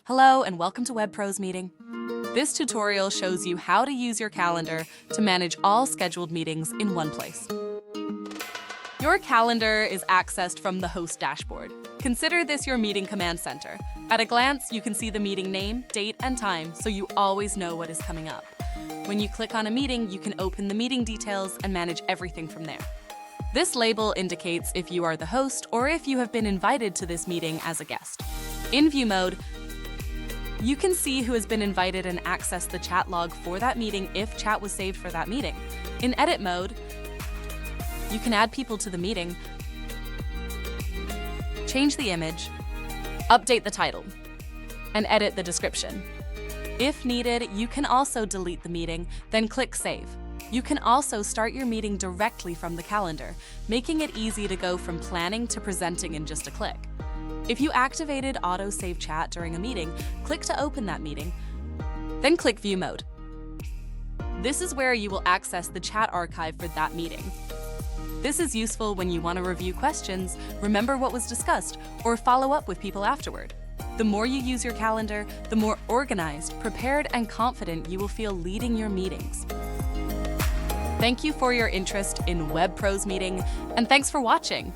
Hello and welcome to WebPros Meeting. This tutorial shows you how to use your calendar to manage all scheduled meetings in one place. Your calendar is accessed from the host dashboard. Consider this your meeting command center. At a glance, you can see the meeting name, date, and time, so you always know what is coming up. When you click on a meeting, you can open the meeting details and manage everything from there. This label indicates if you are the host or if you have been invited to this meeting as a guest. In view mode, you can see who has been invited and access the chat log for that meeting if chat was saved for that meeting. In edit mode, you can add people to the meeting, change the image, update the title, and edit the description. If needed, you can also delete the meeting, then click Save. You can also start your meeting directly from the calendar, making it easy to go from planning to presenting in just a click. If you activated Auto Save Chat during a meeting, click to open that meeting, then click View Mode. This is where you will access the chat archive for that meeting. This is useful when you want to review questions, remember what was discussed, or follow up with people afterward. The more you use your calendar, the more organized, prepared, and confident you will feel leading your meetings. Thank you for your interest in WebPros Meeting, and thanks for watching.